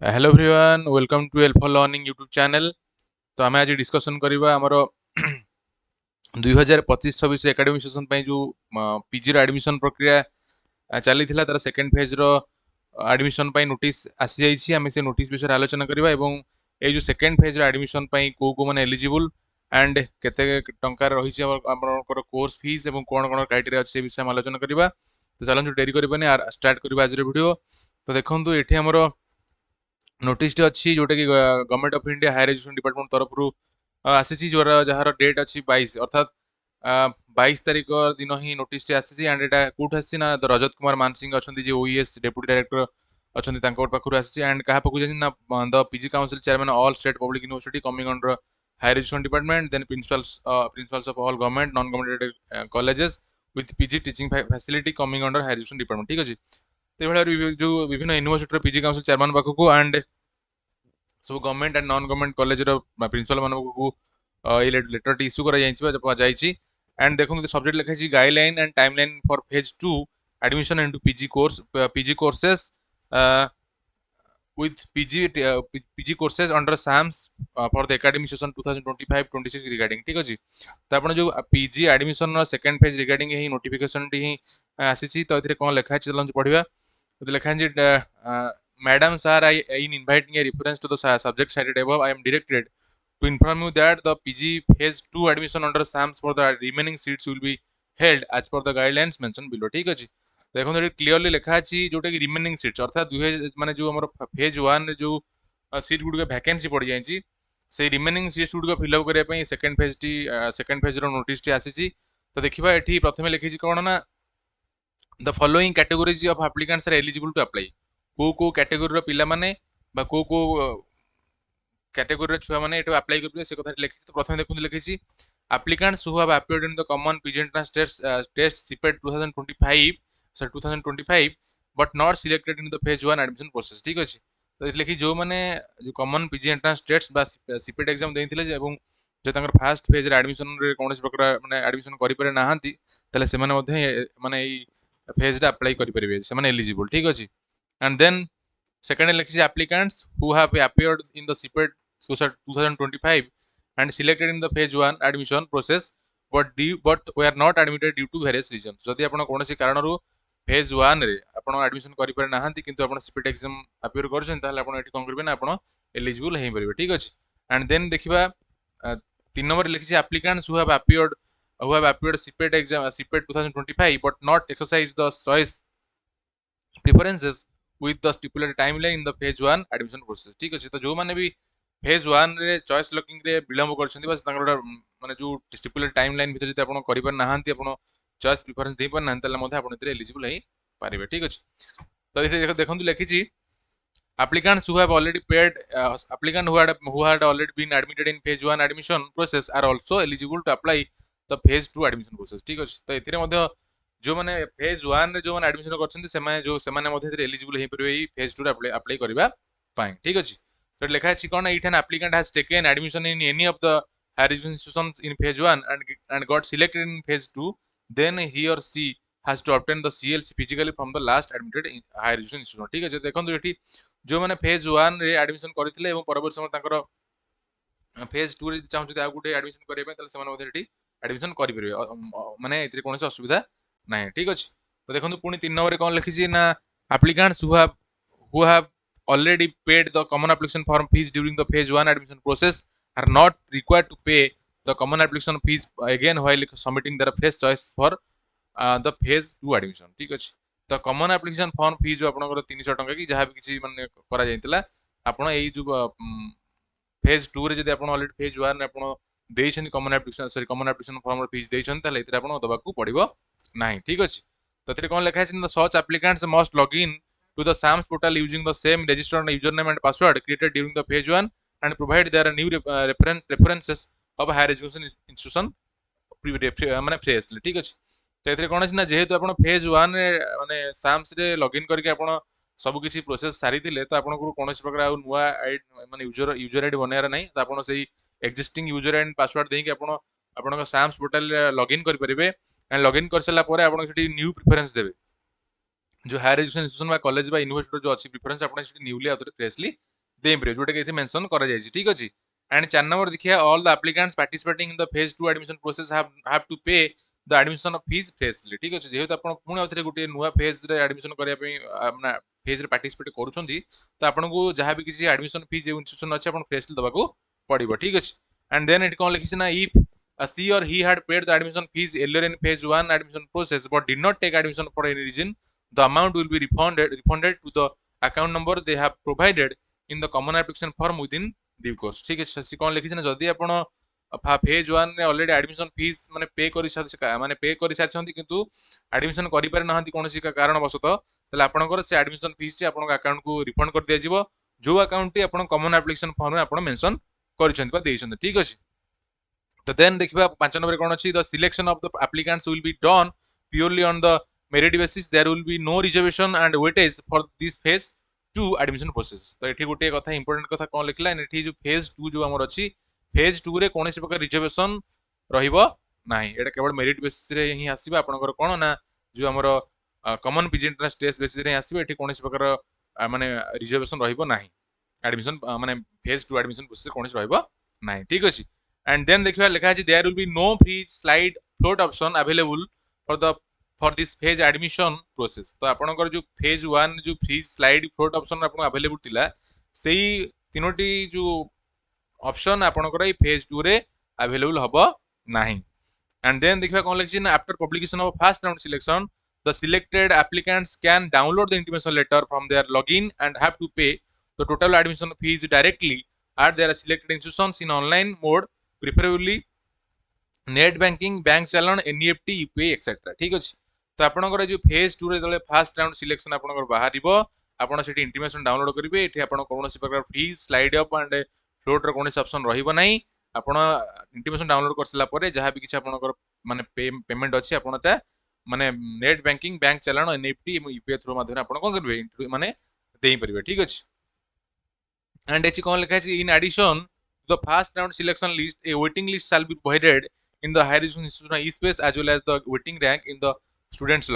Hello everyone, welcome to Alpha Learning YouTube channel. तो आम आज डिस्कसन करवा आमर 2025-26 एकेडमिक सेशन जो पीजी एडमिशन प्रक्रिया चली तार सेकेंड फेज एडमिशन नोटिस आसी जाइए। आम से नोटिस विषय आलोचना करवा और ये जो सेकेंड फेज एडमिशन को मैंने एलिजिबल एंड केते टंकार रही कोर्स फीस और कौन कौन क्राइटेरिया अच्छे विषय आलोचना करवा। तो चलते डेरी करवानी स्टार्ट करवा आज वीडियो। तो देखो ये आमर नोटिस अच्छी जोटा कि government of India higher education department तरफ आसी जार डेट अच्छी 22 अर्थात 22 तारीख दिन ही नोटिस आसी एंड एटा कौट आसी ना रजत कुमार मान सिंह अच्छा जी ओईएस डेप्यूटी डायरेक्टर अच्छा पाखु आसी एंड क्या पाखु जाइए ना the PG council chairman all state public university coming under higher education department then principals of all government non government colleges with PG teaching facility coming under higher education department. ठीक अच्छे। तो ये जो विभिन्न यूनिवर्सिटी पीजी काउंसिल चेयरमैन पाखक and सब government and non government college principal मानक ये लेटर टी इश्यू कर एंड देखो सब्जेक्ट लिखाई guideline and timeline for phase 2 admission into PG courses with PG courses under SAMS for the academic session 2025-26 regarding। ठीक अछि। तो आपण जो PG एडमिशन रो सेकंड फेज रिगार्डिंग ही नोटिफिकेशन टी ही आसीची। तो एथिरे कोन लेखा छै चलन पढिबा। तो लेखा जे madam sir I in inviting a reference to the subject cited above I am directed to inform you that the PG phase 2 admission under SAMS for the remaining seats will be held as per the guidelines mentioned below। ठीक अछि। देखो ये clearly लिखा अच्छी जोटा कि remaining seats अर्थात माने जो आम फेज 1 जो सीट गुड़िक भैकेंसी पड़ जाए से रिमेनिंग सीट्स गुड़िक फिलअप करने सेकेंड फेज नोटिस टी आसी। तो देखा ये प्रथम लिखी कौन ना the following categories of applicants are eligible to apply. को कैटेगोरी पिला माने बा को कैटेगोरी छुआ मैंने ये अप्लाई करेंगे से कथा लिखी। तो प्रथम देखते लिखी applicants who have appeared in the common PG entrance test CPET 2025 but not selected in the phase 1 admission process। ठीक अच्छे। तो ये लिखी जो मैंने जो कॉमन पीजी एंट्रांस टेस्ट बा सीपेट एग्जाम देथिले एवं जो तांकर फर्स्ट फेज रे एडमिशन रे कोनोस प्रकार माने एडमिशन करि पारे नाहंती तले से माने मध्ये माने ई फेज रे अप्लाई करि परिबे से माने एलिजिबल। ठीक अछि। एंड देन सेकंड लिखी applicants who have appeared in the CPET 2025 and selected in the phase 1 admission process but were not admitted due to various reasons। जदि आपण कोनोसी कारणरू फेज 1 रे आपण एडमिशन करि पारे नाहंती किंतु आपण सीपीटी एग्जाम अपियर करछन ताले आपण एठी कोन करबे ना आपण एलिजिबल हेई परिबे। ठीक अछि। एंड देन देखिबा 3 नंबर लिखि applicants who have appeared CPET exam CPET 2025 but not exercised the choice preferences with the stipulated timeline in the phase 1 admission process। ठीक अछि। तो जो माने भी फेज 1 रे चॉइस लॉकिंग रे विलंब करछन्ती बस तांकर माने जो स्टिपुलेटेड टाइमलाइन भितर जति आपण करि पार नाहंती आपण चॉइस प्रेफरेंस दे पार नाहंती तले मध्ये आपण इतरे एलिजिबल हेई पारिबे। ठीक अछि। तो ये देखंतु लिखिछि applicants who have already paid who had already been admitted in phase 1 admission process are also eligible to apply the phase 2 admission process। ठीक अछि। तो एथिरे मध्ये जो माने फेज 1 रे जो माने एडमिशन करछन्ती से माने जो से माने मध्ये इतरे एलिजिबल हेई परिबे ई फेज 2 रे अप्लाई करबा पाए। ठीक अछि। तो लिखा है कौन it an applicant has taken admission in any of the higher education institutions in phase 1 and got selected in phase 2 then he or she has to obtain the CLC physically from the last admitted in higher education institution। ठीक है। देखो ये जो मैंने phase 1 रे admission करथिले एवं परवर्ती समय तांकर फेज 2 रे चाहूँ आ गुटे एडमिशन करिवे ताले सेमान मध्ये एठी एडमिशन करि परिवे माने इतरे कोनोसी असुविधा नाही। ठीक अछि। तो देखो पुणी 3 नंबर रे कोन लिखि छी ना applicants who have already paid the common application form fees during the phase 1 admission process are not required to pay the common application fees again while submitting their phase choice for the phase 2 admission। ठीक अछि। तो common application form fee जो आपनकर 300 टंका की जहां भी किछि माने करा जाइतला आपण एई जो फेज 2 रे जदि आपण ऑलरेडी फेज 1 रे आपण देइछन कॉमन एप्लिकेशन फॉर्म रे फीस देइछन ताले इतरे आपण दबाकू पड़िबो नाही। ठीक अछि। तो एथिरे कोन लिखा छै such applicants must log in to the SAMS portal using the same registered username and password created during the phase 1 and provide their new references of higher education institution माने फ्रेशली। ठीक अछि। तो एथिरे कोन अछि ना जेहेतु आपण फेज 1 रे माने SAMS रे लॉगिन करके आपण सब किछि प्रोसेस सारी दिले तो आपण को कोनोसी प्रकार आ नुवा माने यूजर आईडी बनायार नाही। तो आपण सेही एक्जिस्टिंग यूजर एंड पासवर्ड देहि कि आपण आपण SAMS पोर्टल रे लॉगिन करि परिबे एंड लॉगिन कर सला परे आपण सेठी न्यू प्रेफरेंस देबे जो higher education institution college university जो अच्छी प्रिफरेंस आपने न्यूली आउट फ्रेशली ଦେଇପାରିବେ ଯୋଉଟା କି ଏଠି ମେନସନ କରାଯାଇଛି ଠିକ ଅଛି। एंड 4 नंबर देखिए all the applicants participating in the phase 2 admission process have to pay the admission fees freshly ठीक अछि जेहेतु आपण पुणी आउथरे गोटे नुवा फेज रे एडमिशन करिया पई माने फेज रे पार्टिसिपेट करूछंती तो आपण को जहां भी किसी एडमिशन फीस जे इंस्टीट्यूशन अछि आपण फ्रेशली दबाको पड़िबो ठीक अछि। एंड देन इट कोन लिखिस ना if she or he had paid the admission fees earlier in phase 1 admission process but did not take admission for any reason the amount will be refunded to the account number they have provided in the common application form within due course ठीक है सी कौन लिखी ना जदि आपण phase 1 रे already admission fees माने पे कर माने पे कर सारछंती किंतु एडमिशन करि पारे नहंती कोनोसी कारण वसत तले आपणकर से एडमिशन फीस टी आपण अकाउंट को रिफंड कर दिया जिवो जो अकाउंट टी आपण कॉमन एप्लीकेशन फॉर्म में आपण मेंशन करिसंती बा देइसंती ठीक अछि। तो देन देखिबा 5 नंबर कोन अछि the selection of the applicants will be done purely on the merit basis there will be no reservation and weightage for this phase 2 admission process तो एठी गोटे कथा इंपोर्टेंट कथा कोन लिखला एठी जो फेज 2 जो हमर अछि फेज 2 रे कोनोसी प्रकार रिजर्वेशन रहिबो नाही एटा केवल मेरिट बेसिस रे ही आसीबा आपनकर कोन ना जो हमर common PG entrance test basis रे आसीबा एठी कोनोसी प्रकार माने रिजर्वेशन रहिबो नाही एडमिशन माने फेज 2 एडमिशन प्रोसेस कोनोसी रहिबो नाही ठीक अछि। एंड देन देखिबा लिखा अछि there will be no free slide float option available for this phase admission process तो आपनकर जो फेज 1 जो फ्री स्लाइड फ्लोट ऑप्शन आपन अवेलेबल थिला सेही तीनोटी जो ऑप्शन आपनकर ई फेज 2 रे अवेलेबल हबो नाही। एंड देन देखिबा कोन लिखछि ना after publication of first round selection the selected applicants can download the intimation letter from their login and have to pay the total admission fees directly at their selected institutions in online mode preferably net banking bank challan NEFT UPI etcetera ठीक अछि। तो आपनकर जो phase 2 रे दले first round selection आपनकर बाहरिबो आपण सेठी intimation download करिवे एठी आपण कोनोसी प्रकार free slide up and float रो कोनोसी ऑप्शन रहिबो नाही आपण इंटिमेशन डाउनलोड करसला परे जहां भी किछ आपनकर माने पेमेंट अछि आपनटा माने नेट बैंकिंग बैंक चालान एनईएफटी यूपीआई थ्रू माध्यम आपण कोन करबे माने देई परिबे ठीक अछि। एंड एची कोन लिखा अछि in addition the first round selection list, a waiting list shall be provided in the higher education institution e-space as well as the waiting rank in the students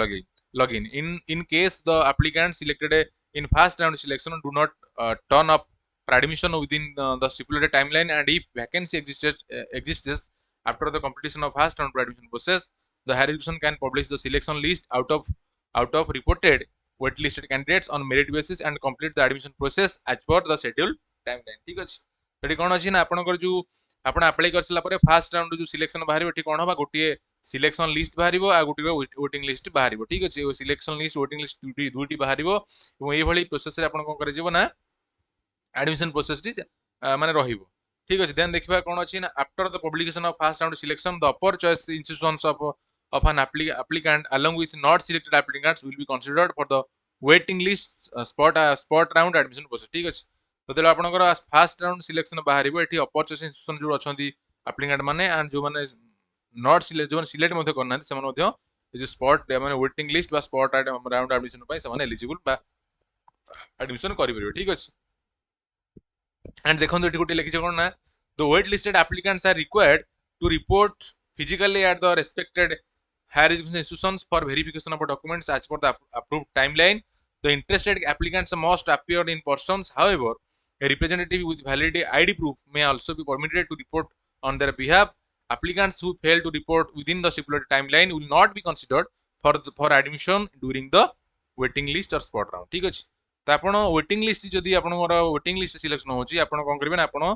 login. In case the applicant selected in first round selection do not turn up for admission within the stipulated timeline and if vacancy exists after the completion of first round admission process, the higher education can publish the selection list out of reported waitlisted candidates on merit basis and complete the admission process as per the scheduled timeline. ठीक अछि सेठी कोन अछि ना आपनकर जो आपण apply करसला परे first round जो selection बाहरिबो एठी कोन होबा गोटिए सिलेक्शन लिस्ट बाहरिबो आ गोटिए वोटिंग लिस्ट बाहरिबो ठीक अछि ओ सिलेक्शन लिस्ट वोटिंग लिस्ट दुटी बाहरिबो एवं एई भली प्रोसेस रे आपण कोन करे जिवो ना एडमिशन प्रोसेस टी माने रहिबो ठीक अछि। देन देखिबा कोन अछि ना after the publication of first round selection the upper choice institutions of an applicant along with not selected applicants will be considered for the waiting list spot round admission process ठीक अछि। तो तेल आपनकर first round selection बाहरिबो एठी अपर choice institution जो अछंती applicant माने and जो माने नॉट सिलेक्ट जो सिलेक्ट मध्ये करना से माने मध्ये ए जो स्पॉट माने वेटिंग लिस्ट बा स्पॉट राउंड एडमिशन पई से माने एलिजिबल बा एडमिशन करि परिबो ठीक अछि। एंड देखन एठी गोटे लिखि कोन ना the wait listed applicants are required to report physically at the respected higher education institutions for verification of documents as per the approved timeline. The interested applicants must appear in persons. However, a representative with valid ID proof may also be permitted to report on their behalf. Applicants who fail to report within the stipulated timeline will not be considered for admission during the waiting list or spot round. ठीक अछि तो आपण waiting list जदी आपनकर waiting list selection होची आपण कोन करबे ना आपण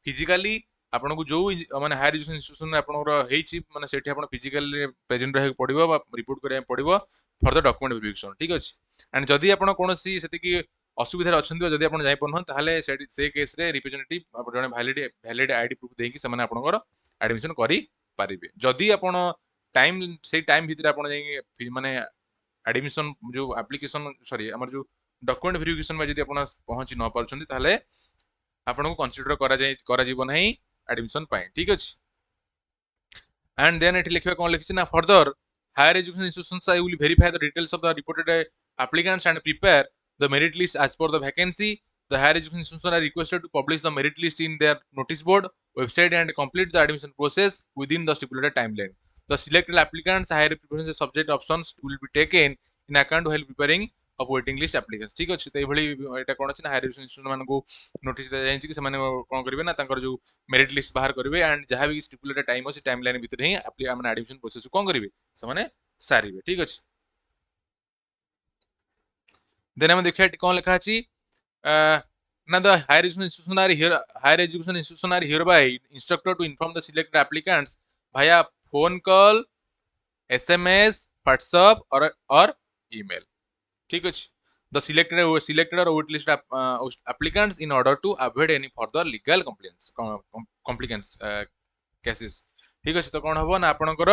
फिजिकली आपण को जो माने हायर एजुकेशन इंस्टीट्यूशन में आपनकर हेची माने सेठी आपण फिजिकली प्रेजेंट रहक पड़िबो बा रिपोर्ट करिया पड़िबो फॉर द डॉक्यूमेंट वेरिफिकेशन ठीक अछि। एंड जदी आपण कोनोसी सेति की असुविधा अछंती जदी आपण जाय पन ताहले से केस रे रिप्रेजेंटेटिव आपण जने वैलिड आईडी प्रूफ देकी से माने आपनकर एडमिशन करि पारिबे जदी आपण टाइम से टाइम भीतर आपण जाय माने एडमिशन जो एप्लीकेशन सॉरी हमर जो डॉक्यूमेंट वेरिफिकेशन में जदी आपण पहुंची न पारछंती ताहले आपण को कंसीडर करा जीवो नहीं एडमिशन पाए ठीक अछि। एंड देन एठी लिखबा कोन लिखछि ना further higher education institutions I will verify the details of the reported applicants and prepare the merit list as per the vacancy the higher education institutions are requested to publish the merit list in their notice board website and complete the admission process within the stipulated timeline the selected applicants higher preference subject options will be taken in account while preparing of waiting list applicants ठीक अछि तो एभली एटा कोन अछि ना higher education institution मानकु notice दे जायछि कि से माने कोन करिवे ना तांकर जो मेरिट लिस्ट बाहर करिवे एंड जहां भी स्टिपुलेटेड टाइम अछि टाइम लाइन भितर ही माने एडमिशन प्रोसेस को कोन करिवे से माने सारिवे ठीक अछि देन हम देखिया कोन लिखा अछि now the higher education institution are hereby instructed to inform the selected applicants via phone call SMS WhatsApp or email ठीक अछि the selected or waitlist applicants in order to avoid any further legal complications cases ठीक अछि तो कोन हबो ना आपनकर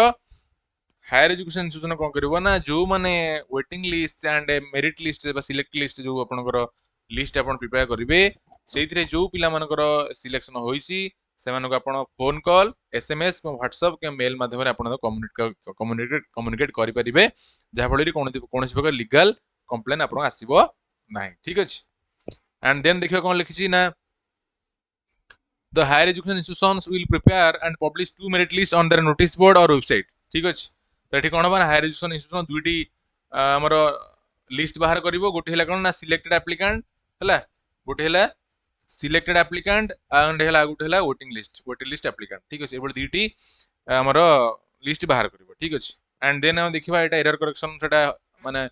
higher education institution कोन करबो ना जो माने waiting list and merit list बा सिलेक्ट लिस्ट जो आपनकर लिस्ट आपन प्रिपेयर करिवे सेइथिरे जो पिला मानकर सिलेक्शन होईसी सेमानको आपण फोन कॉल एसएमएस व्हाट्सएप के मेल माध्यम रे आपण कम्युनिकेट करि परिबे जहा फळे कोनोसी प्रकार लीगल कंप्लेन आपण आसीबो नाही ठीक अछि एंड देन देखियो कोन लिखिछि ना the higher education institutions will prepare and publish two merit lists on their notice board or website ठीक अछि तो एठी कोन बा हायर एजुकेशन इंस्टीट्यूशन दुईटी हमर लिस्ट बाहर करिवो गोटे हला कोन ना सिलेक्टेड एप्लिकेंट हला गोटे हला सिलेक्टेड एप्लिकेंट एंड हला गोटे हला वोटिंग लिस्ट एप्लिकेंट ठीक अछि एबो दुईटी हमर लिस्ट बाहर करिवो ठीक अछि एंड देन हम देखिबा एटा एरर करेक्शन सेटा माने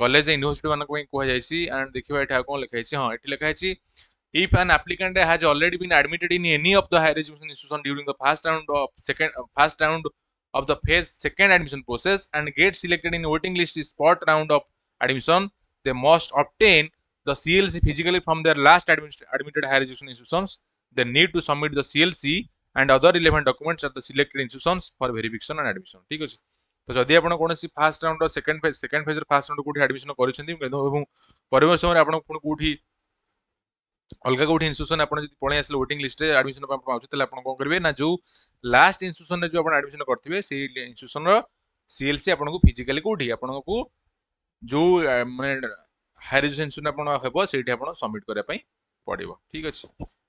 कॉलेज यूनिवर्सिटी मानक पई कोहा जायसी एंड देखिबा एटा कोन लिखा हैछि हां एठी लिखा हैछि if an applicant has already been admitted in any of the higher education institution during the first round of the phase second admission process and get selected in waiting list spot round of admission they must obtain the CLC physically from their last admitted higher education institutions they need to submit the CLC and other relevant documents at the selected institutions for verification and admission ठीक अछि तो जदि आपण कोनोसी first round और second phase first round कोठी admission करिसेंती एवं परिवर्तन समय आपण कोठी अलग कोठी इंस्टीट्यूशन आपण जदि पळे आसले वेटिंग लिस्ट रे एडमिशन पाउछ तले आपण कोन करबे ना जो लास्ट इंस्टीट्यूशन रे जो आपण एडमिशन करथिबे से इंस्टीट्यूशन रो सीएलसी आपण को फिजिकली कोठी आपण को जो माने हायर एजुकेशन इंस्टीट्यूशन आपण हेबो सेठी आपण सबमिट करे पई पड़िबो ठीक अछि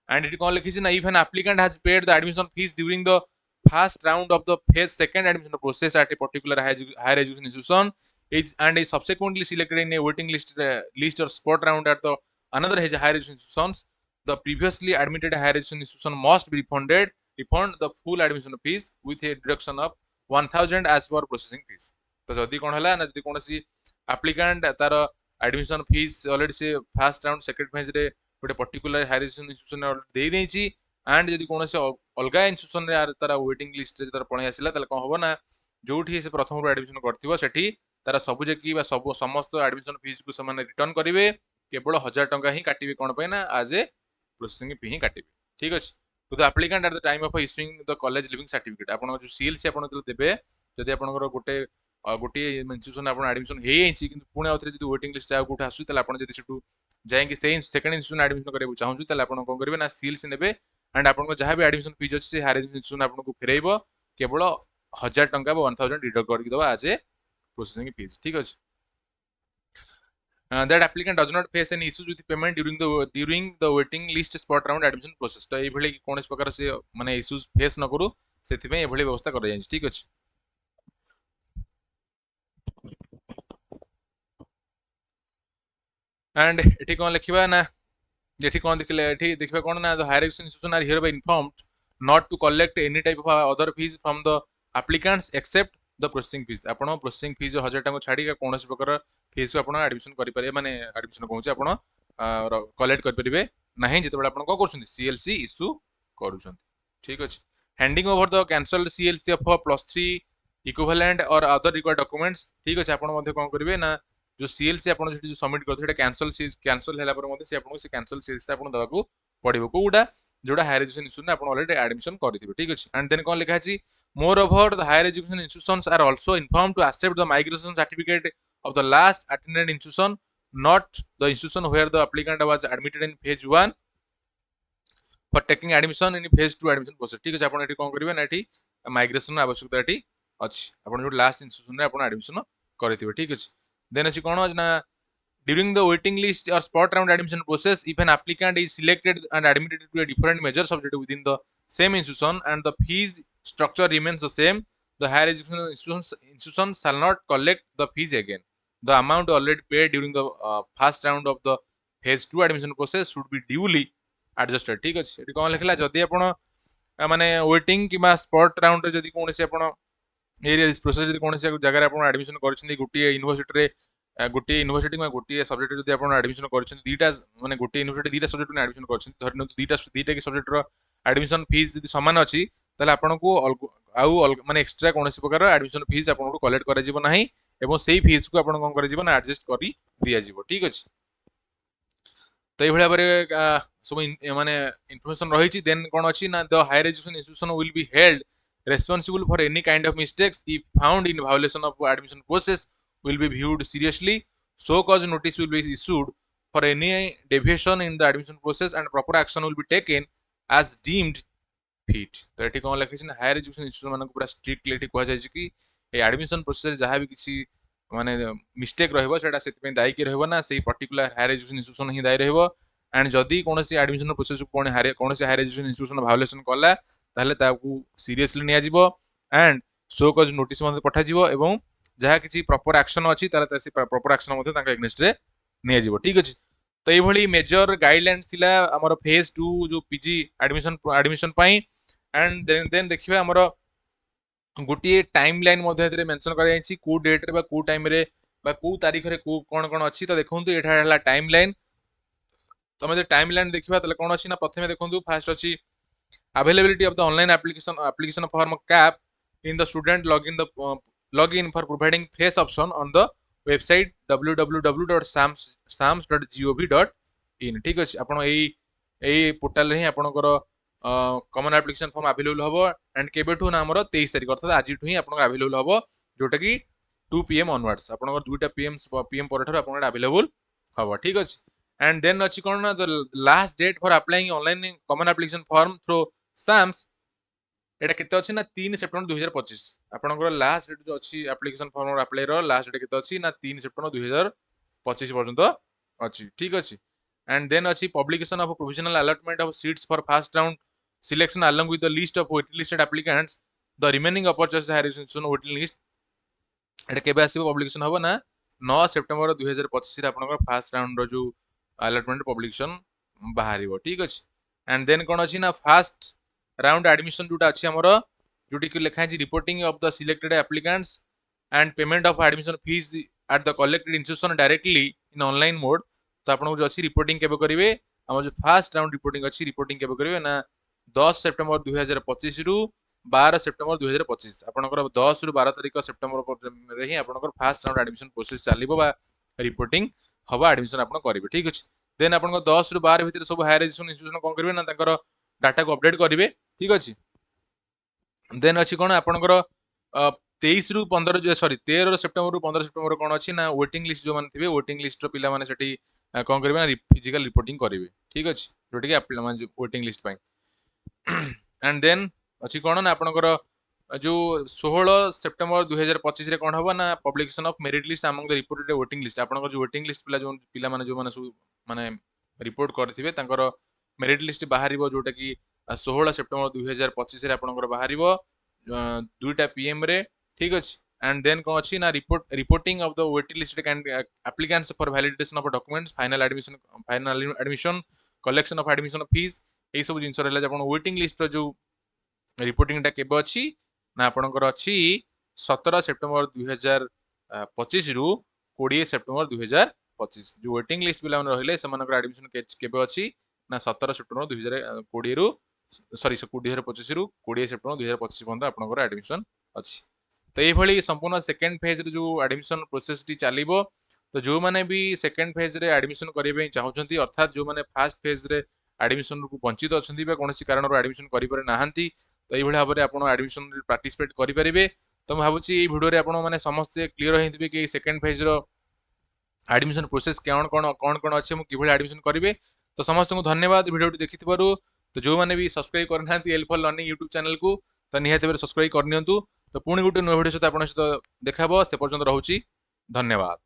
एंड इट कोन लिखि ना if an applicant has paid the admission fees during the first round of the phase second admission process at a particular higher education institution is subsequently selected in a waiting list or spot round at the another higher education institutions the previously admitted higher education institution must be refund the full admission fees with a deduction of 1000 as per processing fees तो जदि कोन हला ना जदि कोनसी applicant तार admission fees already से first round second phase रे गोटे पर्टिकुलर हायर एजुकेशन इंस्टीट्यूशन दे देछि एंड जदि कोनसी अलगा इंस्टीट्यूशन रे तार वेटिंग लिस्ट रे तार पळे आसिला तले कोन होबो ना जोठी से प्रथम रो एडमिशन करथिबो सेठी तार सब जेकी बा सब समस्त एडमिशन फीस को समान रिटर्न करिवे केवल 1000 टंका ही काटिबे कोन पे ना एज ए प्रोसेसिंग फी ही काटिबे ठीक अछि तो the applicant at the time of issuing the college leaving certificate आपण जो सीएलसी आपण देबे जदि आपनकर गोटे इंस्टीट्यूशन आपण एडमिशन हे आइछि किंतु पुणे आउथरे जदि वेटिंग लिस्ट आ गोटे आसु तले आपण जदि सेटू जायकि से सेकंड इंस्टीट्यूशन एडमिशन करबो चाहू तले आपण कोन करबे ना सीएलसी नेबे एंड आपन जहाँ भी एडमिशन फीस अच्छे से हायर एजुकेशन इंस्टीट्यूशन आपको फेरइबो केवल 1000 टंका 1000 डिडक्ट करके दबा एज ए प्रोसेसिंग फीस ठीक अछि that applicant does not face any issues with payment during the waiting list spot round admission process तो ए भली कोनस प्रकार से माने इश्यूज फेस न करू सेति पे ए भली व्यवस्था कर जाय ठीक अछि एंड एठी कोन लिखिबा ना जेठी कोन देखले एठी देखबा कोन ना the higher education institution are hereby informed not to collect any type of other fees from the applicants except the processing fees आपण प्रोसेसिंग फीस 1000 टका छाडी का कोनस प्रकार फीस आपण एडमिशन करि पारे माने एडमिशन कहूछ आपण कलेक्ट कर परिबे नाही जते बेला आपण को करछन सीएलसी इशू करूछन ठीक अछि handing over the cancelled CLC of +3 equivalent और अदर रिक्वायर्ड डॉक्यूमेंट्स ठीक अछि आपण मध्ये कोन करिवे ना जो सीएलसी आपण जो सबमिट करथि एटा कैंसल हैला पर मध्ये से आपण से कैंसल सीएलसी आपण दबाकू पड़िबो कोउडा जोडा हायर एजुकेशन इंस्टीट्यूशन आपण ऑलरेडी एडमिशन करथिबे ठीक अछि एंड देन कोन लिखा अछि moreover the higher education institutions are also informed to accept the migration certificate of the last attended institution not the institution where the applicant was admitted in phase 1 for taking admission in phase 2 admission process ठीक अछि आपण एठी कोन करिवे ना एठी migration आवश्यकता एठी अछि आपण जो लास्ट इंस्टीट्यूशन रे आपण एडमिशन करथिबे ठीक अछि देन अछि कोन ना during the waiting list or spot round admission process if an applicant is selected and admitted to a different major subject within the same institution and the fees structure remains the same the higher education institution shall not collect the fees again the amount already paid during the first round of the phase 2 admission process should be duly adjusted ठीक अछि eighty कोन लिखला जदी आपण माने waiting किबा spot round रे जदी कोनसे आपण area process जदी कोनसे जगह रे आपण एडमिशन करछन गुटी यूनिवर्सिटी रे गोटे यूनिवर्सिटी में गोटे सब्जेक्ट जदी आपण एडमिशन करछन दीटा माने गोटे यूनिवर्सिटी दीटा सब्जेक्ट में एडमिशन करछन धरन दीटा की सब्जेक्ट रो एडमिशन फीस जदी समान अछि ताले आपण को आउ माने एक्स्ट्रा कोनसे प्रकार एडमिशन फीस आपण को कलेक्ट करा जिवो नाही एवं सेही फीस को आपण कोन करा जिवो ना एडजस्ट करी दिया जिवो ठीक अछि तो ये भाया सब माने इनफॉरमेशन रही देन कौन अच्छी ना the higher education institution will be held responsible for any kind of mistakes if found in violation of admission process will be viewed seriously. So cause notice will be issued for any deviation in the admission process and proper action will be taken as deemed fit. तो ये कौन लिखी ना higher education institution मानक पूरा strictly एठी कह जाय कि ए एडमिशन प्रोसेस जहाँ भी किसी माने मिस्टेक रहबो सेटा सेति दायी कि रहबो ना सेही पर्टिकुलर हायर एजुकेशन इंस्टीट्यूशन ही दायी रहबो एंड जदी कोनोसी एडमिशन प्रोसेस को कोनोसी हायर एजुकेशन इंस्टीट्यूशन वायोलेशन कला ताहले ताकू सीरियसली निया जिवो एंड सो कज नोटिस मध्ये पठा जिवो एवं जहाँ किसी प्रॉपर एक्शन अछि ताले से प्रॉपर एक्शन मध्ये तांका एग्नेस्ट रे निया जिवो ठीक अछि तो ये भली मेजर गाइडलाइंस थिला हमर फेज 2 जो पीजी एडमिशन पई एंड देन देखिबा हमर गोटे टाइम लाइन मध्ये मेंशन करा जायछि को डेट रे बा को टाइम रे बा को तारीख रे को कोन कोन अछि तो देखंतु एठा हला टाइम लाइन तमे जे टाइम लाइन देखिबा तले कोन अछि ना प्रथमे देखंतु फास्ट अछि availability of the online application form cap in the student login for providing fresh option on the website www.sams.gov.in ठीक अछि आपण एई पोर्टल रे आपणकर कॉमन एप्लिकेशन फॉर्म अवेलेबल हबो एंड केबेठू ना हमर 23 तारिख अर्थात आज ही आपन अवेलेबल हबो जोटा कि 2 pm ऑनवर्ड्स आपन 2टा pm परठर आपन अवेलेबल हबो ठीक अछि and then अछि कोन ना the last date for applying online common application form through SAMS एटा केते अछि ना 3 सेप्टेम्बर 2025 आपनकर लास्ट डेट जो अछि एप्लिकेशन फॉर्म अप्लाई रो लास्ट डेट केते अछि ना 3 सेप्टेम्बर 2025 पर्यंत अछि ठीक अछि and then अछि publication of provisional allotment of seats for first round selection along with the list of waiting listed applicants the remaining opportunities higher institution waiting list एटा केबे आसीबो publication हबो ना 9 सेप्टेम्बर 2025 रे आपनकर फर्स्ट राउंड रो जो allotment publication बाहरिबो ठीक अछि and then कोन अछि ना फर्स्ट राउंड एडमिशन जोटा अछि हमरो जोटी कि लिखा अछि reporting of the selected applicants and payment of admission fees at the collected institution directly in online mode तो आपन जो अछि रिपोर्टिंग केबे करिवे हम जो फर्स्ट राउंड रिपोर्टिंग अछि रिपोर्टिंग केबे करिवे ना 10 सेप्टेम्बर 2025 रु 12 सेप्टेम्बर 2025 आपनकर 10 रु 12 तारिख सेप्टेम्बर रे ही आपनकर फर्स्ट राउंड एडमिशन प्रोसेस चलिबो बा रिपोर्टिंग हवा एडमिशन आपन करिवे ठीक अछि देन आपन 10 रु 12 भितर सब हायर एजुकेशन इंस्टीट्यूशन कोन करिवे ना ताकर डाटा को अपडेट करिवे ठीक अछि देन अछि कोन आपनकर 23 रु 15 सॉरी 13 सेप्टेम्बर रु 15 सेप्टेम्बर कोन अछि ना वेटिंग लिस्ट जो मान थिबे वेटिंग लिस्ट रो पिला माने सेठी कोन करिवे ना फिजिकल रिपोर्टिंग करिवे ठीक अछि जोटी कि माने वेटिंग लिस्ट पई एंड देन अछि कोन ना आपनकर जो 16 सेप्टेम्बर 2025 रे कोन हबो ना publication of merit list among the reported waiting list आपनकर जो वेटिंग लिस्ट पिला माने जो माने माने रिपोर्ट करथिबे तांकर मेरिट लिस्ट बाहरिबो जोटा कि 16 सेप्टेम्बर 2025 रे आपनकर बाहरिबो 2टा pm रे ठीक अछि एंड देन कोन अछि ना reporting of the waiting list कैंड applicants for validation of documents final admission collection of admission fees ए सब जिंस रहला जे आपन वेटिंग लिस्ट रो जो रिपोर्टिंग टा केबे अछि ना आपनकर अछि 17 सेप्टेम्बर 2025 रु 20 सेप्टेम्बर 2025 जो वेटिंग लिस्ट पिला मन रहिले समानकर एडमिशन केबे अछि ना 17 सेप्टेम्बर 2020 रु सॉरी 2025 रु 20 सेप्टेम्बर 2025 पर्यंत आपनकर एडमिशन अछि तो ये भली संपूर्ण सेकंड फेज रे जो एडमिशन प्रोसेस टी चलिबो तो जो माने भी सेकंड फेज रे एडमिशन करिवे चाहउछंती अर्थात जो माने फर्स्ट फेज रे एडमिशन को वंचित अछंती बा कोनोसी कारण रो एडमिशन करि पारे नाहंती तो ये भली भाबरे आपण एडमिशन रे पार्टिसिपेट करि परिबे तो मैं भाबुची ए वीडियो रे आपण माने समस्त क्लियर होइथिबे कि सेकंड फेज रो एडमिशन प्रोसेस कौन अच्छे मुझे किभली एडमिशन करेंगे तो समस्त को धन्यवाद वीडियो देखि तो जो मैंने भी सब्सक्राइब करना L for learning YouTube channel को तो निहाती भाव सब्सक्राइब करनी तो पुणी गोटे नुआ वीडियो सहित आप देखा से पर्यटन रोचे धन्यवाद।